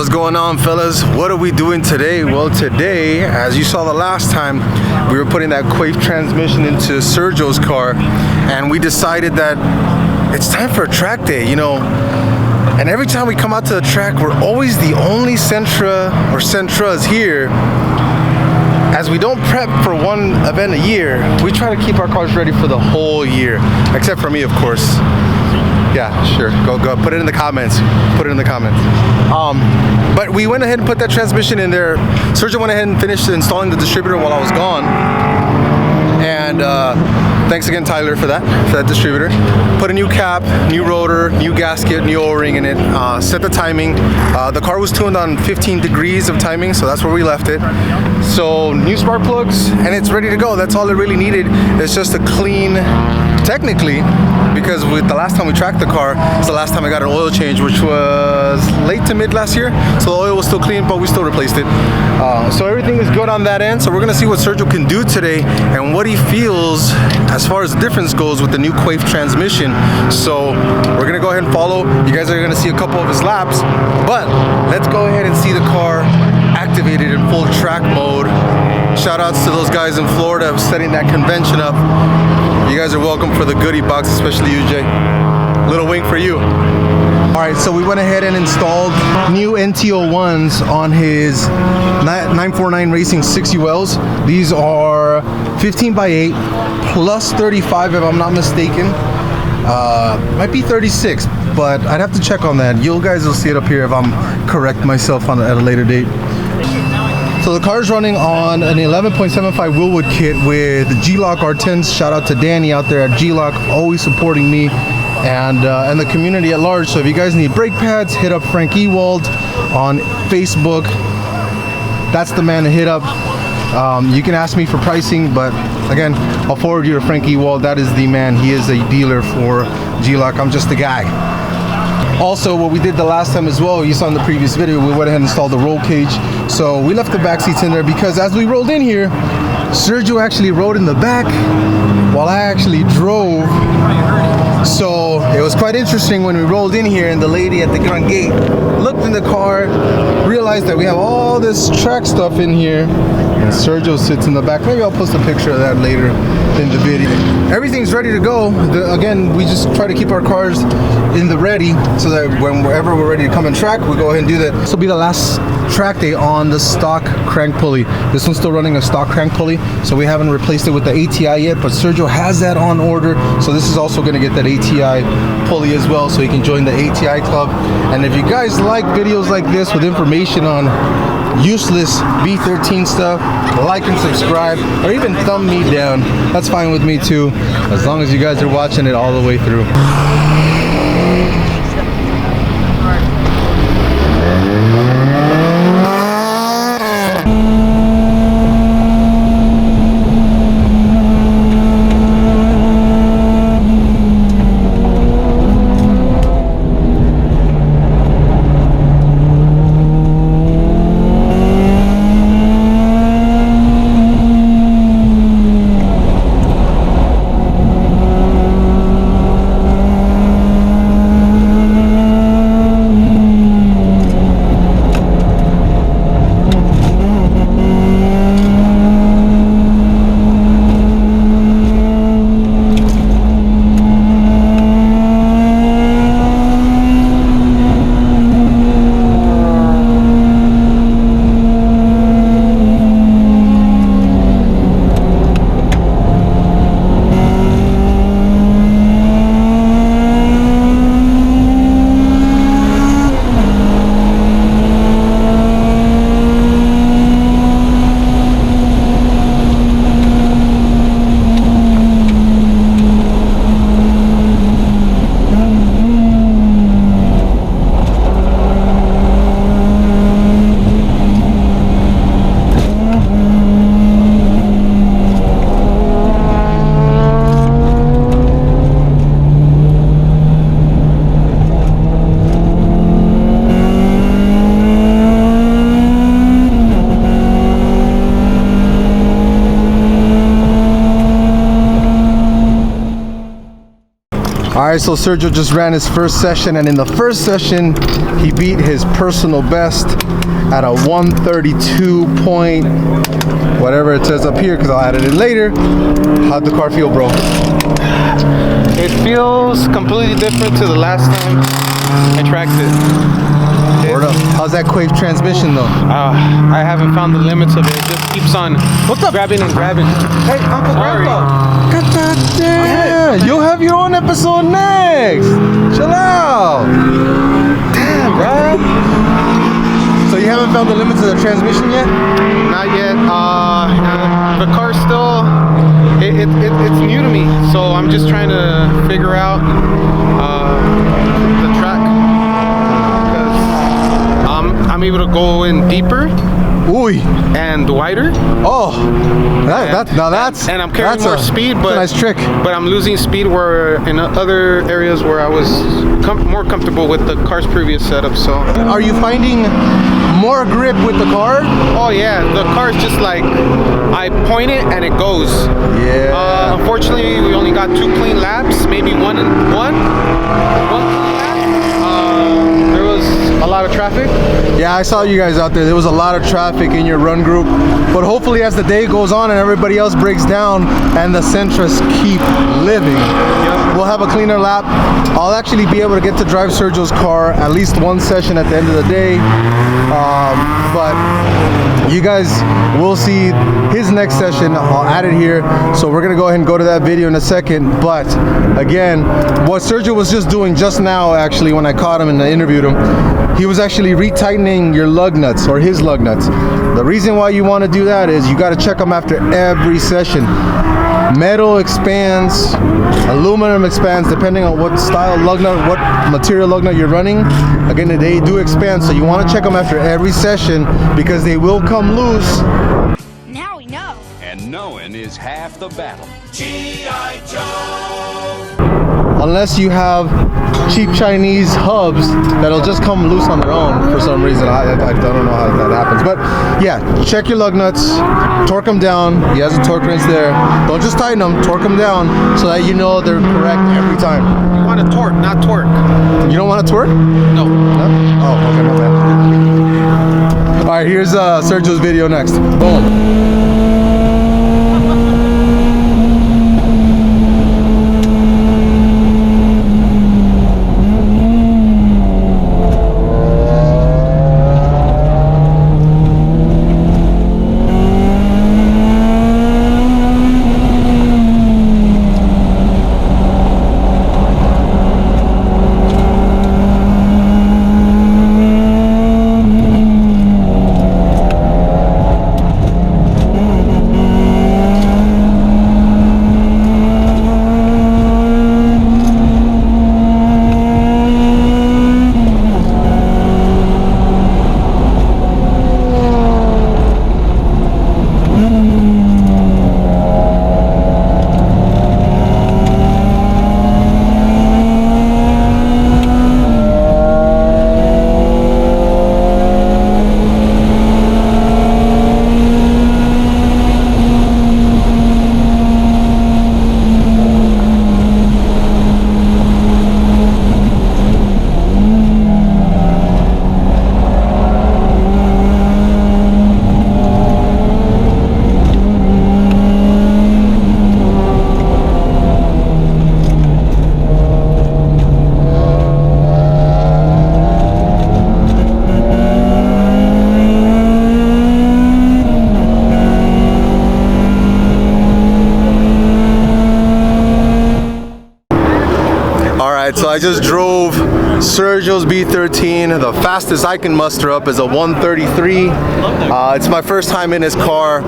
What's going on, fellas? What are we doing today? Well, today, as you saw the last time, we were putting that Quaife transmission into Sergio's car, and we decided that it's time for a track day, you know. And every time we come out to the track, we're always the only Sentra or Sentras here. As we don't prep for one event a year, we try to keep our cars ready for the whole year, except for me, of course. Yeah, sure. Go. Put it in the comments. Put it in the comments. But we went ahead and put that transmission in there. Sergio went ahead and finished installing the distributor while I was gone. And thanks again, Tyler, for that distributor. Put a new cap, new rotor, new gasket, new O-ring in it. Set the timing. The car was tuned on 15 degrees of timing, so that's where we left it. So new spark plugs, and it's ready to go. That's all it really needed. It's just a clean, technically, because with the last time we tracked the car, it's the last time I got an oil change, which was late to mid last year. So the oil was still clean, but we still replaced it. So everything is good on that end. So we're gonna see what Sergio can do today and what he feels as far as the difference goes with the new Quaife transmission. So we're gonna go ahead and follow. You guys are gonna see a couple of his laps, but let's go ahead and see the car activated in full track mode. Shout outs to those guys in Florida setting that convention up. You guys are welcome for the goodie box, especially you, Jay. Little wink for you. All right, so we went ahead and installed new NT01s on his 949 Racing 6 ULs. These are 15x8 plus 35, if I'm not mistaken. Might be 36, but I'd have to check on that. You guys will see it up here if I'm correct myself at a later date. So the car is running on an 11.75 Willwood kit with g-loc R10s. Shout out to Danny out there at g-loc, always supporting me and the community at large. So if you guys need brake pads, hit up Frank Ewald on Facebook. That's the man to hit up. You can ask me for pricing, but again, I'll forward you to Frank Ewald. That is the man. He is a dealer for g-loc. I'm just a guy. Also, what we did the last time as well, you saw in the previous video, we went ahead and installed the roll cage. So we left the back seats in there because as we rolled in here, Sergio actually rode in the back while I actually drove. So it was quite interesting when we rolled in here and the lady at the front gate looked in the car, realized that we have all this track stuff in here, and Sergio sits in the back. Maybe I'll post a picture of that later in the video. Everything's ready to go. Again, we just try to keep our cars in the ready so that whenever we're ready to come and track, we go ahead and do that. This will be the last track day on the stock crank pulley. This one's still running a stock crank pulley, so we haven't replaced it with the ATI yet, but Sergio has that on order, so this is also going to get that ATI pulley as well, so you can join the ATI club. And if you guys like videos like this with information on useless B13 stuff, like and subscribe, or even thumb me down. That's fine with me too, as long as you guys are watching it all the way through. right, so Sergio just ran his first session, and in the first session, he beat his personal best at a 132 point, whatever it says up here, because I'll add it in later. How'd the car feel, bro? It feels completely different to the last time I tracked it. Word up. How's that Quaife transmission, though? I haven't found the limits of it. It just keeps on grabbing and grabbing. Hey, Uncle Sorry. Grandpa. God damn. You'll have your own episode next. Chill out. Damn, bro. So you haven't found the limits of the transmission yet? Not yet. The car's still, it's new to me. So I'm just trying to figure out the track. I'm able to go in deeper and wider. Oh, that's and I'm carrying more speed, but that's a nice trick. But I'm losing speed where in other areas where I was more comfortable with the car's previous setup. So, are you finding more grip with the car? Oh yeah, the car's just like I point it and it goes. Yeah. Unfortunately, we only got 2 clean laps, maybe one clean lap. There was a lot of traffic. Yeah, I saw you guys out there. There was a lot of traffic in your run group, but hopefully as the day goes on and everybody else breaks down and the Sentras keep living, we'll have a cleaner lap. I'll actually be able to get to drive Sergio's car at least one session at the end of the day, but you guys will see his next session. I'll add it here, so we're gonna go ahead and go to that video in a second. But again, what Sergio was just doing just now, actually, when I caught him and I interviewed him, he was actually retightening your lug nuts, or his lug nuts. The reason why you want to do that is you got to check them after every session. Metal expands, aluminum expands, depending on what style lug nut, what material lug nut you're running. Again, they do expand, so you want to check them after every session because they will come loose. Now we know. And knowing is half the battle. G.I. Joe! Unless you have cheap Chinese hubs that'll just come loose on their own for some reason. I don't know how that happens. But yeah, check your lug nuts, torque them down. He has a torque wrench there. Don't just tighten them, torque them down so that you know they're correct every time. You want to torque, not torque. You don't want to twerk? No. No? Oh, okay, my bad. All right, here's Sergio's video next. Boom. So I just drove Sergio's B13. The fastest I can muster up is a 133. It's my first time in his car,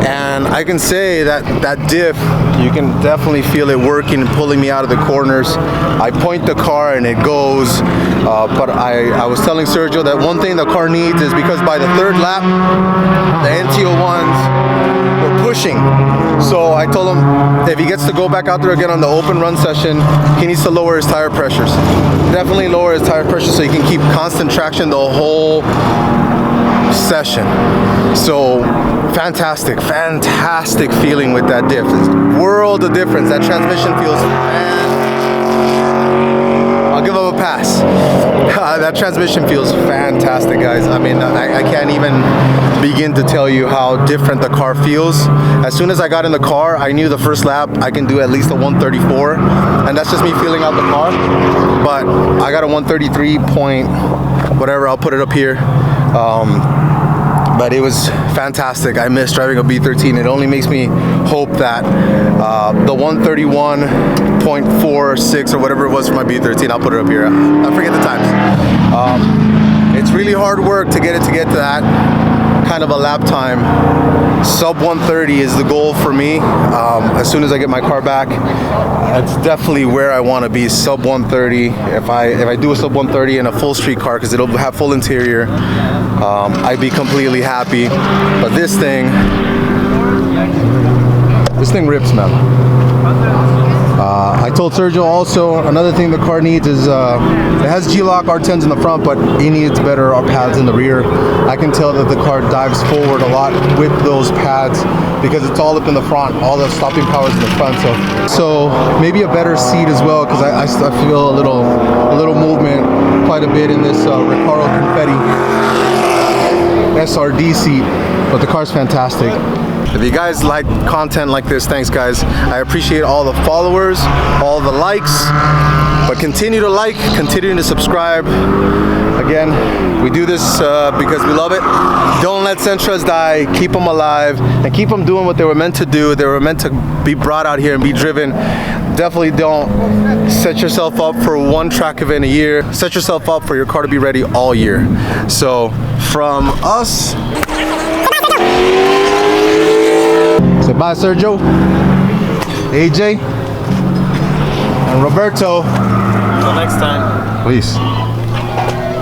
and I can say that that diff, you can definitely feel it working and pulling me out of the corners. I point the car and it goes, but I was telling Sergio that one thing the car needs is, because by the third lap, the NTO1s were pushing. So I told him if he gets to go back out there again on the open run session, he needs to lower his tire pressures. Definitely lower his tire pressure so he can keep constant traction the whole session. So fantastic feeling with that diff. It's world of difference. That transmission feels fantastic. pass. That transmission feels fantastic, guys. I mean, I can't even begin to tell you how different the car feels. As soon as I got in the car, I knew the first lap I can do at least a 134, and that's just me feeling out the car. But I got a 133 point whatever, I'll put it up here. But it was fantastic. I miss driving a B13. It only makes me hope that the 131.46 or whatever it was for my B13, I'll put it up here. I forget the times. It's really hard work to get to that kind of a lap time. Sub 130 is the goal for me. As soon as I get my car back, that's definitely where I want to be. Sub 130. If I do a sub 130 in a full street car, because it'll have full interior, I'd be completely happy. But this thing rips, man. I told Sergio also, another thing the car needs is, it has G-loc R10s in the front, but it needs better pads in the rear. I can tell that the car dives forward a lot with those pads because it's all up in the front, all the stopping power is in the front. So maybe a better seat as well, because I feel a little movement quite a bit in this Recaro Confetti SRD seat, but the car's fantastic. If you guys like content like this, thanks guys. I appreciate all the followers, all the likes, but continue to like, continue to subscribe. Again, we do this because we love it. Don't let Sentras die, keep them alive, and keep them doing what they were meant to do. They were meant to be brought out here and be driven. Definitely don't set yourself up for one track event a year. Set yourself up for your car to be ready all year. So from us, say bye, Sergio, AJ, and Roberto. Until next time. Peace.